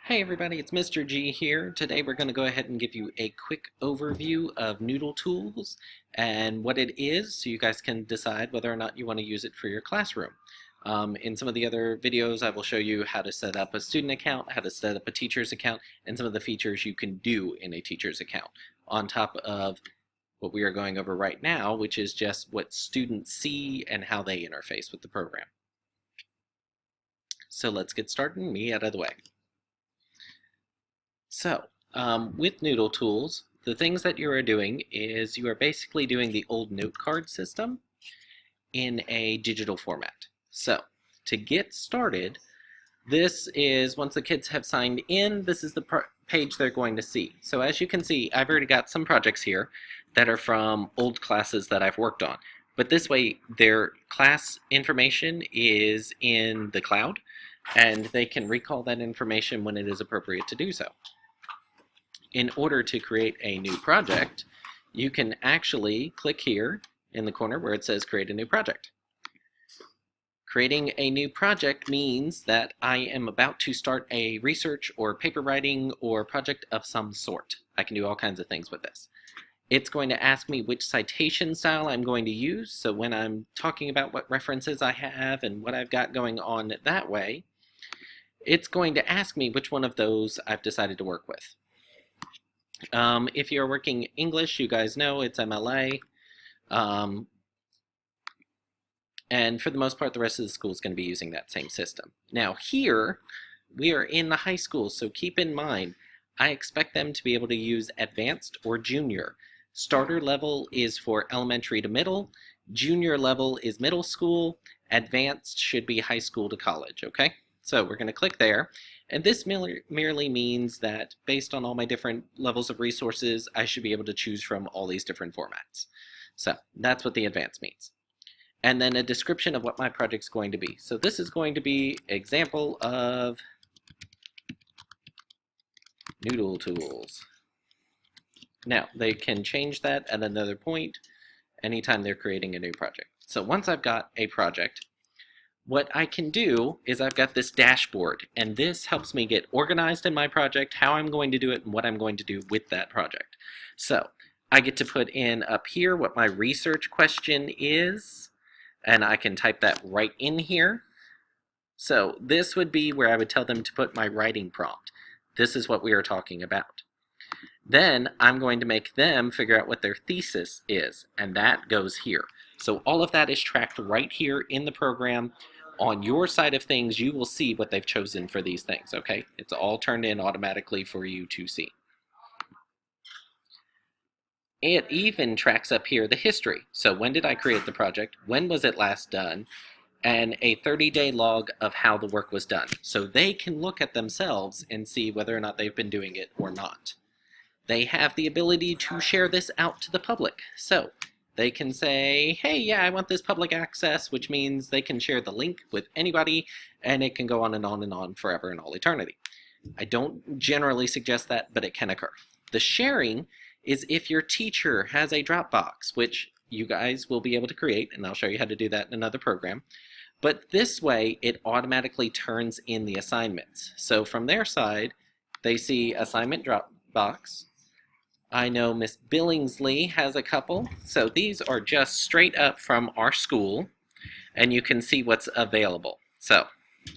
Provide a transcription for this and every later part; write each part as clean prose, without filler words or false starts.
Hey everybody, it's Mr. G here. Today we're going to go ahead and give you a quick overview of NoodleTools and what it is so you guys can decide whether or not you want to use it for your classroom. In some of the other videos I will show you how to set up a student account, how to set up a teacher's account, and some of the features you can do in a teacher's account on top of what we are going over right now, which is just what students see and how they interface with the program. So let's get started and me out of the way. So, with NoodleTools, the things that you are doing is you are basically doing the old note card system in a digital format. So, to get started, this is, once the kids have signed in, this is the page they're going to see. So as you can see, I've already got some projects here that are from old classes that I've worked on. But this way, their class information is in the cloud, and they can recall that information when it is appropriate to do so. In order to create a new project, you can actually click here in the corner where it says create a new project. Creating a new project means that I am about to start a research or paper writing or project of some sort. I can do all kinds of things with this. It's going to ask me which citation style I'm going to use, so when I'm talking about what references I have and what I've got going on that way, it's going to ask me which one of those I've decided to work with. If you're working English, you guys know it's MLA. And for the most part, the rest of the school is going to be using that same system. Now here, we are in the high school, so keep in mind, I expect them to be able to use advanced or junior. Starter level is for elementary to middle. Junior level is middle school. Advanced should be high school to college, okay? So we're going to click there. And this merely means that based on all my different levels of resources, I should be able to choose from all these different formats. So that's what the advanced means. And then a description of what my project's going to be. So this is going to be example of NoodleTools. Now, they can change that at another point anytime they're creating a new project. So once I've got a project, what I can do is I've got this dashboard, and this helps me get organized in my project, how I'm going to do it, and what I'm going to do with that project. So I get to put in up here what my research question is, and I can type that right in here. So this would be where I would tell them to put my writing prompt. This is what we are talking about. Then I'm going to make them figure out what their thesis is, and that goes here. So all of that is tracked right here in the program. On your side of things, you will see what they've chosen for these things, okay? It's all turned in automatically for you to see. It even tracks up here the history. So when did I create the project? When was it last done? And a 30-day log of how the work was done. So they can look at themselves and see whether or not they've been doing it or not. They have the ability to share this out to the public. So they can say, hey, yeah, I want this public access, which means they can share the link with anybody, and it can go on and on forever and all eternity. I don't generally suggest that, but it can occur. The sharing is if your teacher has a Dropbox, which you guys will be able to create, and I'll show you how to do that in another program. But this way, it automatically turns in the assignments. So from their side, they see assignment Dropbox. I know Miss Billingsley has a couple, so these are just straight up from our school, and you can see what's available. So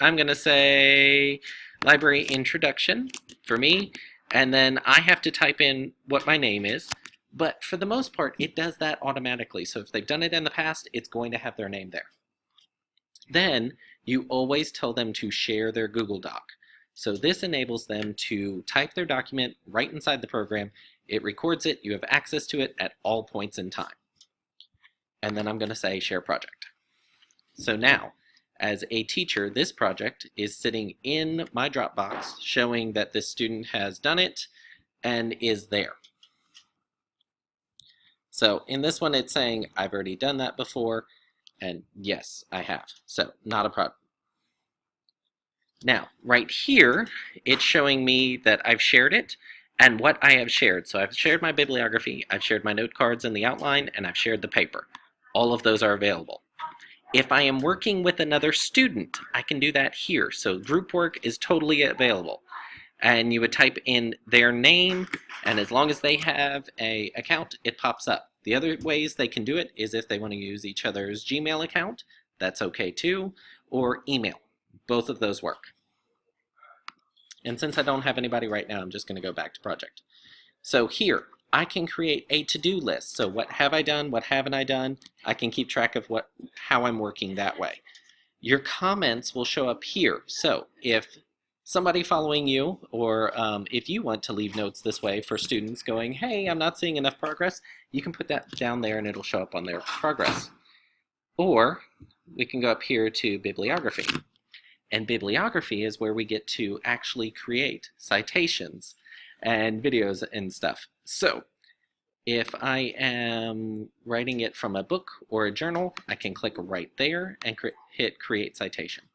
I'm going to say library introduction for me, and then I have to type in what my name is, but for the most part, it does that automatically. So if they've done it in the past, it's going to have their name there. Then you always tell them to share their Google Doc. So this enables them to type their document right inside the program. It records it, you have access to it at all points in time. And then I'm going to say share project. So now, as a teacher, this project is sitting in my Dropbox showing that this student has done it and is there. So in this one it's saying I've already done that before, and yes, I have. So not a problem. Now, right here, it's showing me that I've shared it and what I have shared. So I've shared my bibliography, I've shared my note cards in the outline, and I've shared the paper. All of those are available. If I am working with another student, I can do that here. So group work is totally available. and you would type in their name, and as long as they have an account, it pops up. The other ways they can do it is if they want to use each other's Gmail account, that's okay too, or email. Both of those work. And since I don't have anybody right now, I'm just going to go back to project. So here, I can create a to-do list. So what have I done? What haven't I done? I can keep track of how I'm working that way. Your comments will show up here. So if somebody following you, or if you want to leave notes this way for students going, hey, I'm not seeing enough progress, you can put that down there and it'll show up on their progress. Or we can go up here to bibliography. And bibliography is where we get to actually create citations and videos and stuff. So if I am writing it from a book or a journal, I can click right there and hit create citation.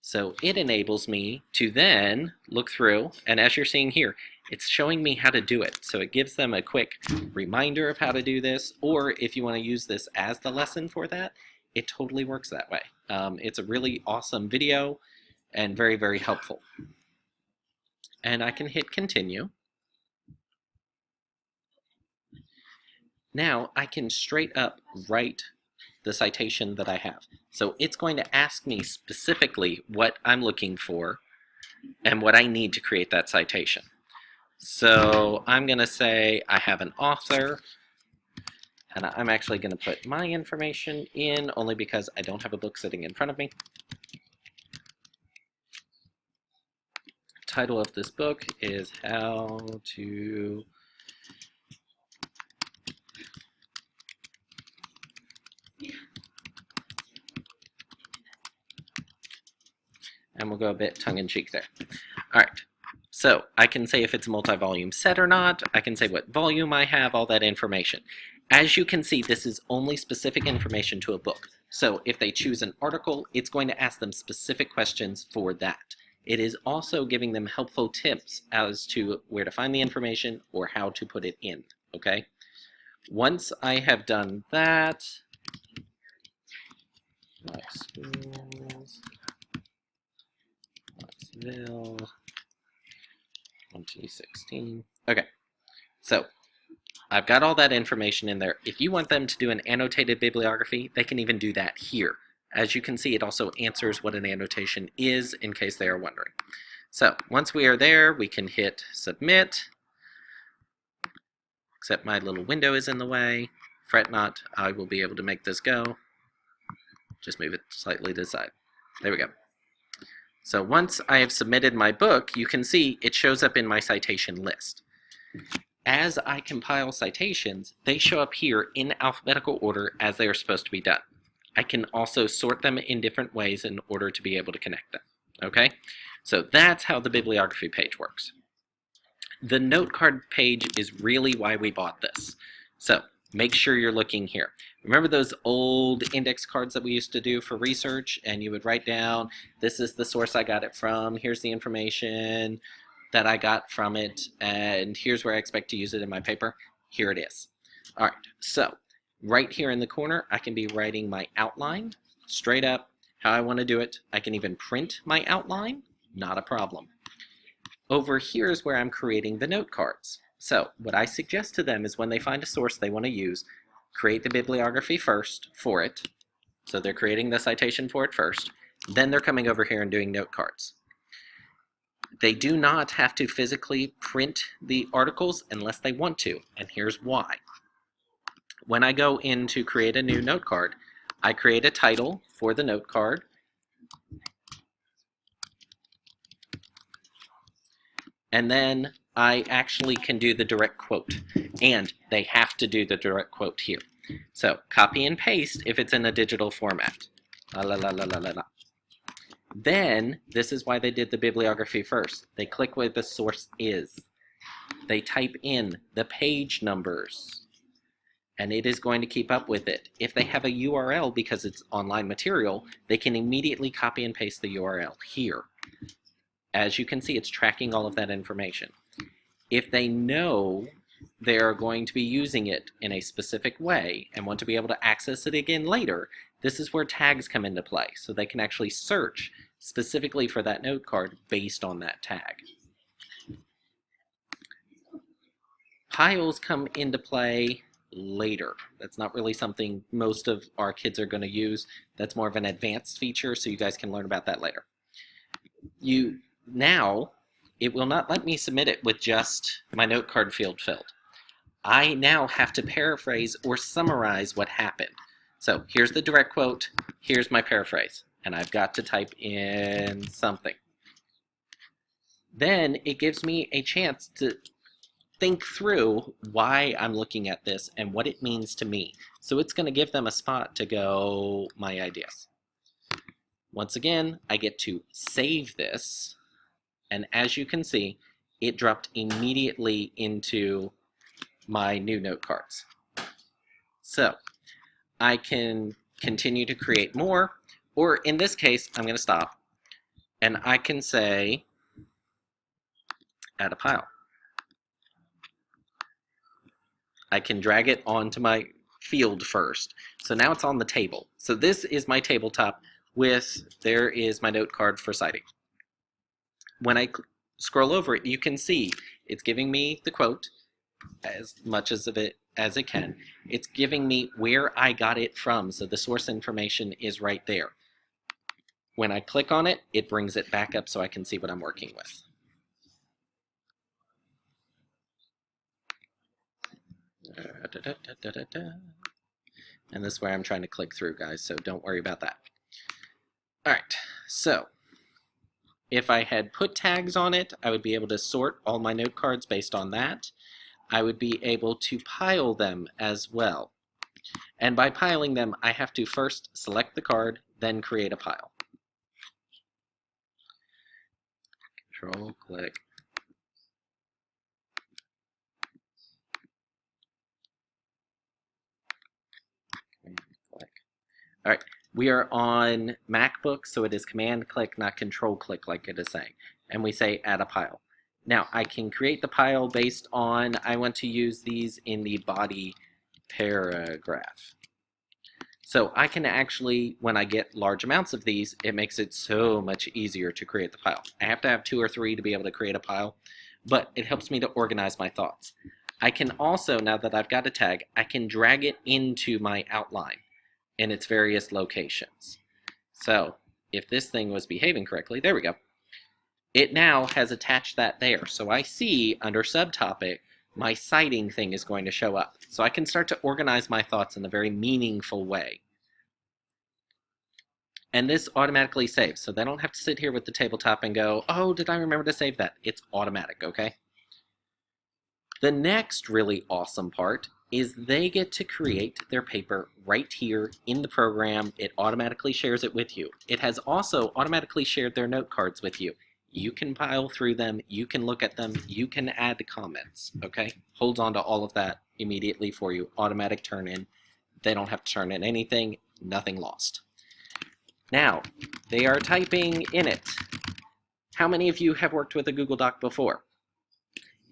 So it enables me to then look through, and as you're seeing here, it's showing me how to do it. So it gives them a quick reminder of how to do this, or if you want to use this as the lesson for that, it totally works that way. It's a really awesome video and very, very helpful. And I can hit continue. Now I can straight up write the citation that I have. So it's going to ask me specifically what I'm looking for and what I need to create that citation. So I'm going to say I have an author, and I'm actually going to put my information in only because I don't have a book sitting in front of me. Title of this book is How to and we'll go a bit tongue-in-cheek there. All right, so I can say if it's a multi-volume set or not. I can say what volume I have, all that information. As you can see, this is only specific information to a book. So if they choose an article, it's going to ask them specific questions for that. It is also giving them helpful tips as to where to find the information or how to put it in, okay? Once I have done that, my schools, Knoxville, 2016. Okay, so I've got all that information in there. If you want them to do an annotated bibliography, they can even do that here. As you can see, it also answers what an annotation is in case they are wondering. So once we are there, we can hit submit, except my little window is in the way. Fret not, I will be able to make this go. Just move it slightly to the side. There we go. So once I have submitted my book, you can see it shows up in my citation list. As I compile citations, they show up here in alphabetical order as they are supposed to be done. I can also sort them in different ways in order to be able to connect them. Okay? So that's how the bibliography page works. The note card page is really why we bought this. So make sure you're looking here. Remember those old index cards that we used to do for research, and you would write down, this is the source I got it from, here's the information that I got from it, and here's where I expect to use it in my paper. Here it is. All right, so right here in the corner, I can be writing my outline straight up how I want to do it. I can even print my outline, not a problem. Over here is where I'm creating the note cards. So what I suggest to them is when they find a source they want to use, create the bibliography first for it. So they're creating the citation for it first. Then they're coming over here and doing note cards. They do not have to physically print the articles unless they want to, and here's why. When I go in to create a new note card, I create a title for the note card. And then I actually can do the direct quote, and they have to do the direct quote here. So copy and paste if it's in a digital format. La, la, la, la, la, la, la. Then, this is why they did the bibliography first. They click where the source is. They type in the page numbers, and it is going to keep up with it. If they have a URL because it's online material, they can immediately copy and paste the URL here. As you can see, it's tracking all of that information. If they know they're going to be using it in a specific way and want to be able to access it again later, this is where tags come into play. So they can actually search specifically for that note card based on that tag. Piles come into play later. That's not really something most of our kids are going to use. That's more of an advanced feature, so you guys can learn about that later. Now, it will not let me submit it with just my note card field filled. I now have to paraphrase or summarize what happened. So here's the direct quote, here's my paraphrase, and I've got to type in something. Then it gives me a chance to think through why I'm looking at this and what it means to me. So it's going to give them a spot to go, my ideas. Once again, I get to save this, and as you can see, it dropped immediately into my new note cards. So I can continue to create more, or in this case, I'm going to stop, and I can say, add a pile. I can drag it onto my field first. So now it's on the table. So this is my tabletop there is my note card for citing. When I scroll over it, you can see it's giving me the quote as much of it as it can. It's giving me where I got it from, so the source information is right there. When I click on it, it brings it back up so I can see what I'm working with. And this is where I'm trying to click through, guys, so don't worry about that. Alright, so if I had put tags on it, I would be able to sort all my note cards based on that. I would be able to pile them as well. And by piling them, I have to first select the card, then create a pile. Control, click. All right, we are on MacBook, so it is command click, not control click like it is saying. And we say add a pile. Now, I can create the pile based on, I want to use these in the body paragraph. So I can actually, when I get large amounts of these, it makes it so much easier to create the pile. I have to have 2 or 3 to be able to create a pile, but it helps me to organize my thoughts. I can also, now that I've got a tag, I can drag it into my outline in its various locations. So if this thing was behaving correctly, there we go. It now has attached that there. So I see under subtopic, my citing thing is going to show up. So I can start to organize my thoughts in a very meaningful way. And this automatically saves. So they don't have to sit here with the tabletop and go, oh, did I remember to save that? It's automatic, okay? The next really awesome part is they get to create their paper right here in the program. It automatically shares it with you. It has also automatically shared their note cards with you. You can pile through them, you can look at them, you can add comments, okay? Holds on to all of that immediately for you. Automatic turn in. They don't have to turn in anything, nothing lost. Now, they are typing in it. How many of you have worked with a Google Doc before?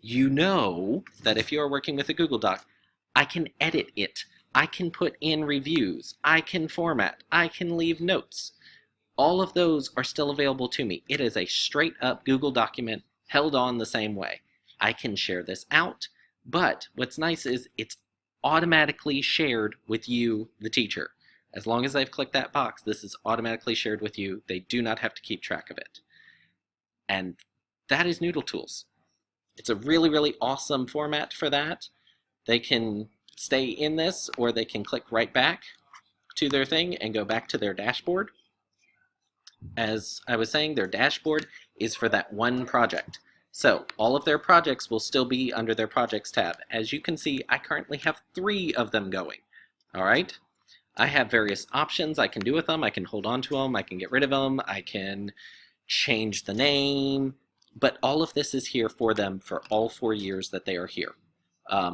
You know that if you're working with a Google Doc, I can edit it. I can put in reviews. I can format. I can leave notes. All of those are still available to me. It is a straight up Google document held on the same way. I can share this out, but what's nice is it's automatically shared with you, the teacher. As long as they've clicked that box, this is automatically shared with you. They do not have to keep track of it. And that is NoodleTools. It's a really, really awesome format for that. They can stay in this, or they can click right back to their thing and go back to their dashboard. As I was saying, their dashboard is for that one project. So all of their projects will still be under their projects tab. As you can see, I currently have 3 of them going. All right. I have various options I can do with them. I can hold on to them. I can get rid of them. I can change the name. But all of this is here for them for all 4 years that they are here.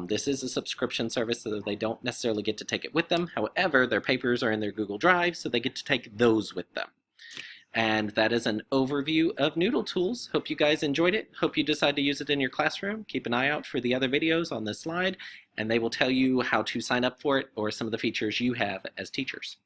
This is a subscription service, so they don't necessarily get to take it with them. However, their papers are in their Google Drive, so they get to take those with them. And that is an overview of NoodleTools. Hope you guys enjoyed it. Hope you decide to use it in your classroom. Keep an eye out for the other videos on this slide, and they will tell you how to sign up for it or some of the features you have as teachers.